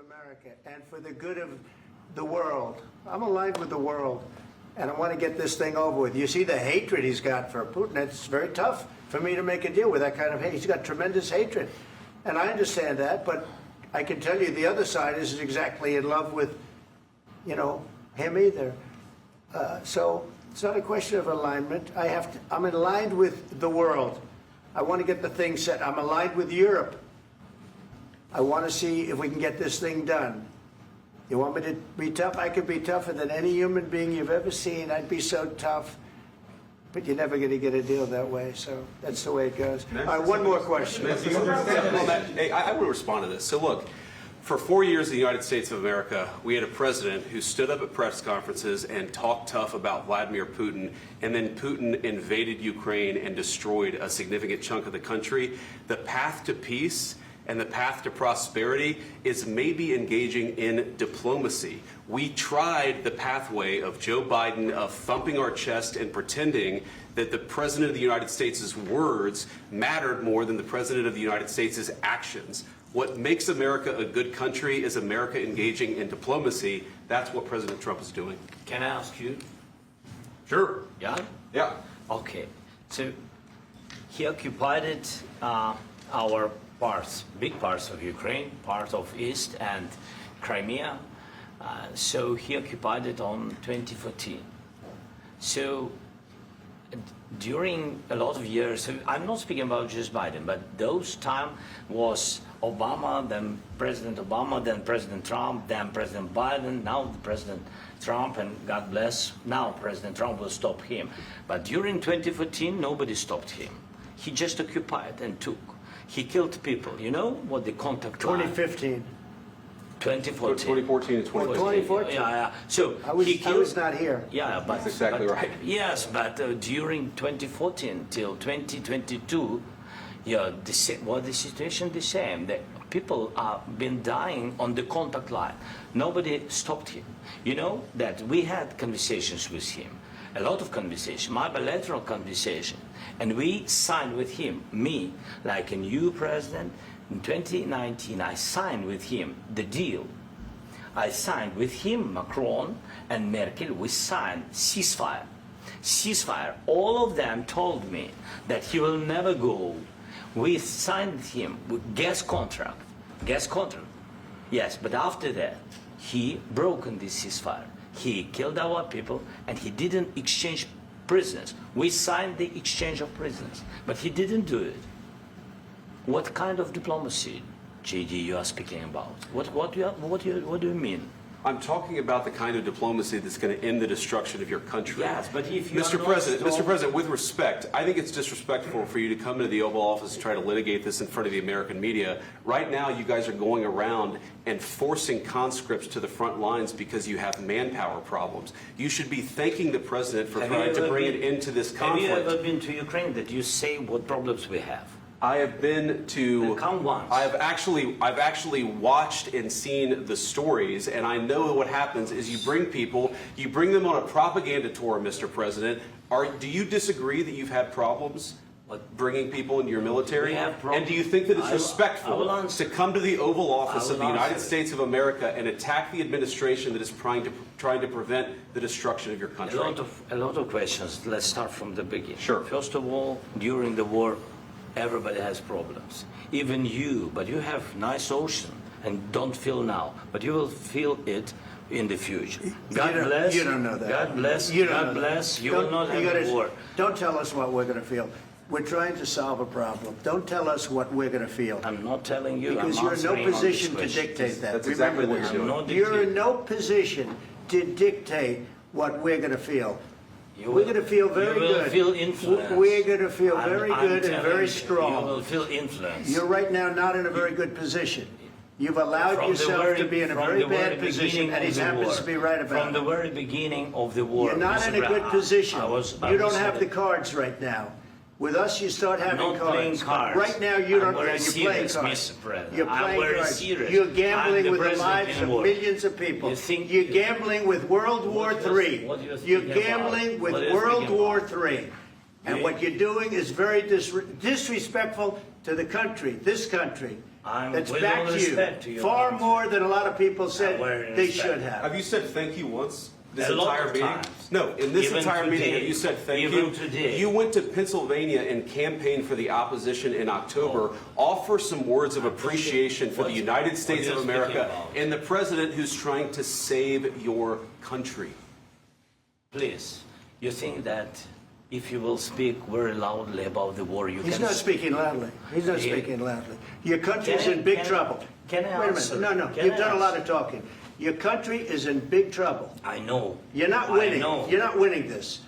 America and for the good of the world. I'm aligned with the world, and I want to get this thing over with. You see the hatred he's got for Putin. It's very tough for me to make a deal with that kind of hate. He's got tremendous hatred, and I understand that, but I can tell you the other side isn't exactly in love with, him either. So it's not a question of alignment. I'm aligned with the world. I want to get the thing set. I'm aligned with Europe. I want to see if we can get this thing done. You want me to be tough? I could be tougher than any human being you've ever seen. I'd be so tough. But you're never going to get a deal that way. So that's the way it goes. All right, one more question. Hey, I will respond to this. So look, for 4 years in the United States of America, we had a president who stood up at press conferences and talked tough about Vladimir Putin, and then Putin invaded Ukraine and destroyed a significant chunk of the country. The path to peace and the path to prosperity is maybe engaging in diplomacy. We tried the pathway of Joe Biden of thumping our chest and pretending that the President of the United States' words mattered more than the President of the United States' actions. What makes America a good country is America engaging in diplomacy. That's what President Trump is doing. Can I ask you? Sure. Yeah? Yeah. Okay. So he occupied our parts, big parts of Ukraine, part of East and Crimea. So he occupied it on 2014. So during a lot of years, so I'm not speaking about just Biden, but those time was Obama, then President Obama, then President Trump, then President Biden, now President Trump, and God bless, now President Trump will stop him. But during 2014, nobody stopped him. He just occupied and took. He killed people. You know what the contact line? 2015. 2014. 2014 and 2014. Yeah. So I was not here. Yeah, but that's exactly right. Yes, but during 2014 till 2022, yeah, the situation the same. The people have been dying on the contact line. Nobody stopped him. You know that we had conversations with him, a lot of conversation, my bilateral conversation, and we signed with him, me, like a new president. In 2019, I signed with him the deal. I signed with him, Macron and Merkel, we signed ceasefire. Ceasefire. All of them told me that he will never go. We signed with him with gas contract. Gas contract. Yes, but after that, he broken this ceasefire. He killed our people and he didn't exchange prisoners. We signed the exchange of prisoners, but he didn't do it. What kind of diplomacy, JD, you are speaking about? What do you mean? I'm talking about the kind of diplomacy that's going to end the destruction of your country. Yes, but if you Mr. President, with respect, I think it's disrespectful for you to come into the Oval Office and try to litigate this in front of the American media. Right now, you guys are going around and forcing conscripts to the front lines because you have manpower problems. You should be thanking the President for trying to bring it into this conflict. Have you ever been to Ukraine that you say what problems we have? I have been to. Come once. I've actually watched and seen the stories, and I know what happens is you bring them on a propaganda tour, Mr. President. Do you disagree that you've had problems bringing people into your military? And do you think that it's respectful to come to the Oval Office of the United States of America and attack the administration that is trying to prevent the destruction of your country? A lot of questions. Let's start from the beginning. Sure. First of all, during the war, everybody has problems, even you, but you have nice ocean and don't feel now, but you will feel it in the future. God bless. You don't know that. God bless. You God bless. You will not have a war. Don't tell us what we're going to feel. We're trying to solve a problem. Don't tell us what we're going to feel. I'm not telling you. Because you're in no position to dictate that. That's exactly what you're doing. You're in no position to dictate what we're going to feel. We're going to feel very good. You will feel influence. We're going to feel very good and very strong. You will feel influence. You're right now not in a very good position. You've allowed yourself to be in a very bad position, and he happens to be right about it. From the very beginning of the war. You're not in a good position. You don't have the cards right now. With us, you start having cards. I'm not playing cards. Right now, you don't. You're playing cards. Mr. President. You're playing cards. Serious. You're gambling with the lives of millions of people. You're gambling with World War III. You're gambling with World War III. And what you're doing is very disrespectful to the country, this country, That's with back all to you. respect to your Far country. more than a lot of people said very they respect. should have. Have you said thank you once? This A lot entire of meeting? times. No, in this Even entire meeting, today. have you said thank Even you? today. You went to Pennsylvania and campaigned for the opposition in October. Offer some words of appreciation for the United States what of you're America speaking about. and the president who's trying to save your country. Please, you think that if you will speak very loudly about the war, you He's can... not speaking loudly. He's not Yeah. speaking loudly. Your country's Can I- in big can I- trouble. can I Wait a answer? minute. No, Can you've I done a lot answer? of talking. Your country is in big trouble. I know. You're not I winning. know. You're not winning this.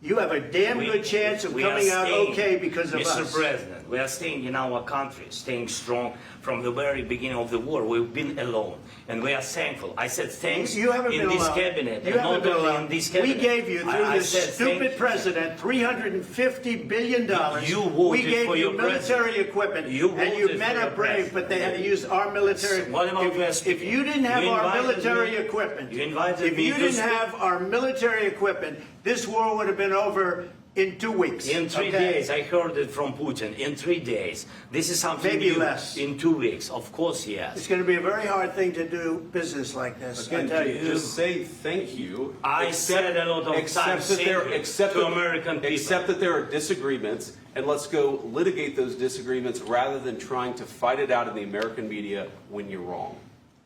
You have a damn good chance of we are coming out staying, okay because of Mr. us. President, we are staying in our country, staying strong from the very beginning of the war. We've been alone, and we are thankful. I said thanks You haven't in been this alone. cabinet, You and haven't not been only alone. in this We cabinet. gave you, through I this said stupid president, $350 billion. You voted we gave for you your military president. equipment, You and your voted men for are your brave, president. but they had to use our military. What about If you didn't have You our invited military me- equipment, you invited if me you to didn't speak- have our military equipment, this war would have been over in 2 weeks. In 3 okay? days, I heard it from Putin. In 3 days, this is something Maybe new. less. In 2 weeks, of course, yes. It's going to be a very hard thing to do business like this. I Again, tell you. just say thank you. I said a lot of times that thank there, you except to that- American people. Except that there are disagreements, and let's go litigate those disagreements rather than trying to fight it out in the American media when you're wrong.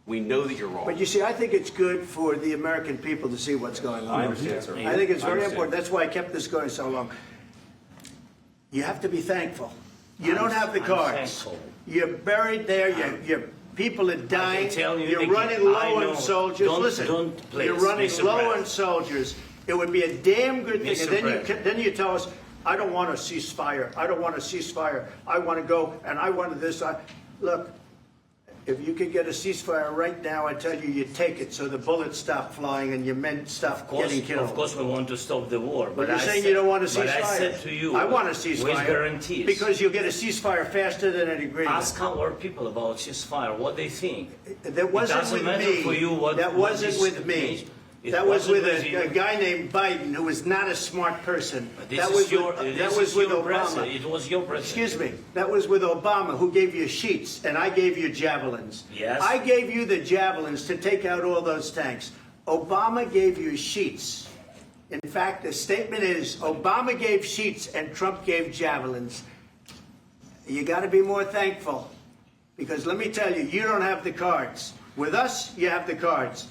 We know that you're wrong. But you see, I think it's good for the American people to see what's going on. I understand, sir. I think it's I very understand. important. That's why I kept this going so long. You have to be thankful. You don't have the I'm cards. thankful. You're buried there. Your people are dying. tell you You're again, running I low know. on soldiers. Don't- Listen, don't, please, you're running Mr. low President. on soldiers. It would be a damn good thing. Mr. And President. then you tell us, I don't want a ceasefire. I don't want a ceasefire. I want to go and I want this. Look, if you could get a ceasefire right now, I tell you, you take it so the bullets stop flying and your men stop getting killed. Of course, we want to stop the war. But you're I saying said- you don't want a ceasefire. But I said to you, I want a ceasefire. with guarantees. Because you'll get a ceasefire faster than an agreement. Ask our people about ceasefire, what they think. That wasn't doesn't with matter me. for you what- that what wasn't is- with me. it That was wasn't with with you. a guy named Biden, who was not a smart person. This That is was your, with, this that was is with your Obama. president. It was your president. Excuse me. That was with Obama, who gave you sheets, and I gave you javelins. Yes. I gave you the javelins to take out all those tanks. Obama gave you sheets. In fact, the statement is Obama gave sheets and Trump gave javelins. You got to be more thankful, because let me tell you, you don't have the cards. With us, you have the cards.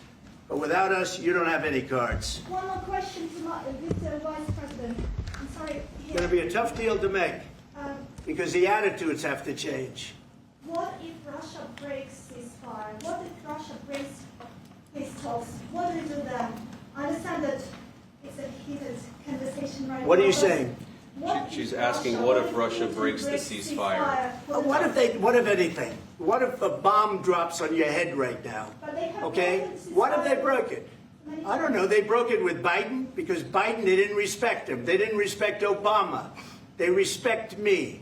But without us, you don't have any cards. One more question to Mr. Vice President. I'm sorry. It's going to be a tough deal to make, Um, because the attitudes have to change. what if Russia breaks ceasefire? What if Russia breaks peace talks? What do we do then? I understand that it's a heated conversation right now. What are you but saying? what She's if asking, what if Putin Russia breaks the breaks ceasefire? for the What time? if anything? What if a bomb drops on your head right now? But they have Okay? broken ceasefire What if they broke it? many I don't know. times. They broke it with Biden, because Biden, they didn't respect him. They didn't respect Obama. They respect me.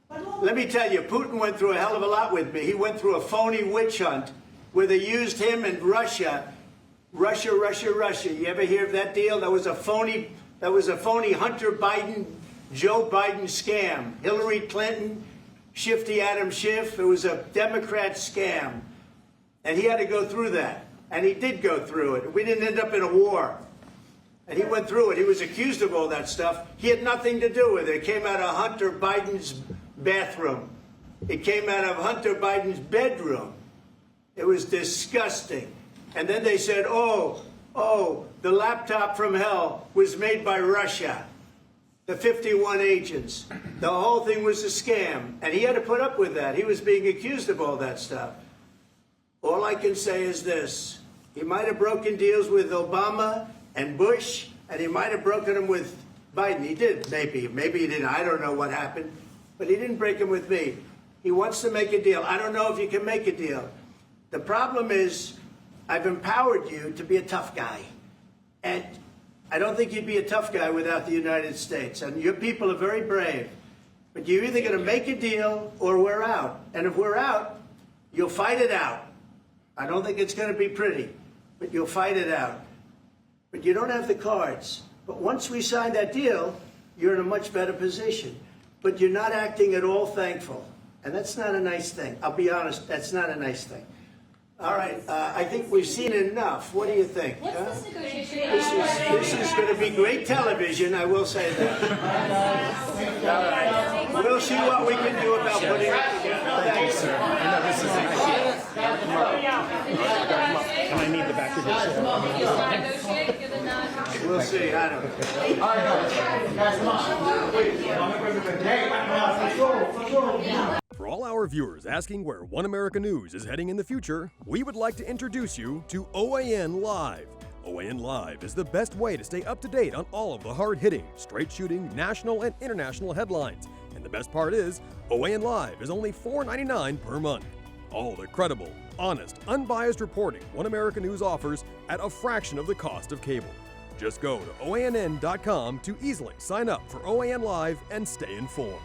But what- Let me tell you, Putin went through a hell of a lot with me. He went through a phony witch hunt where they used him and Russia. Russia. You ever hear of that deal? That was a phony Hunter Biden, Joe Biden scam. Hillary Clinton, Shifty Adam Schiff. It was a Democrat scam. And he had to go through that. And he did go through it. We didn't end up in a war. And he went through it. He was accused of all that stuff. He had nothing to do with it. It came out of Hunter Biden's bathroom. It came out of Hunter Biden's bedroom. It was disgusting. And then they said, oh, the laptop from hell was made by Russia. The 51 agents. The whole thing was a scam. And he had to put up with that. He was being accused of all that stuff. All I can say is this. He might have broken deals with Obama and Bush, and he might have broken them with Biden. He did, maybe. Maybe he didn't. I don't know what happened. But he didn't break them with me. He wants to make a deal. I don't know if you can make a deal. The problem is, I've empowered you to be a tough guy. And I don't think you'd be a tough guy without the United States. And your people are very brave. But you're either going to make a deal or we're out. And if we're out, you'll fight it out. I don't think it's going to be pretty, but you'll fight it out. But you don't have the cards. But once we sign that deal, you're in a much better position. But you're not acting at all thankful. And that's not a nice thing. I'll be honest, that's not a nice thing. All right, I think we've seen enough. What do you think? What's this negotiation? This is going to be great television, I will say that. All right. We'll see what we can do about putting it together. Thank you, sir. I know this is and I need the back of your chair. We'll see. I don't know. For all our viewers asking where One America News is heading in the future, we would like to introduce you to OAN Live. OAN Live is the best way to stay up to date on all of the hard-hitting, straight-shooting, national and international headlines. And the best part is, OAN Live is only $4.99 per month. All the credible, honest, unbiased reporting One America News offers at a fraction of the cost of cable. Just go to OANN.com to easily sign up for OAN Live and stay informed.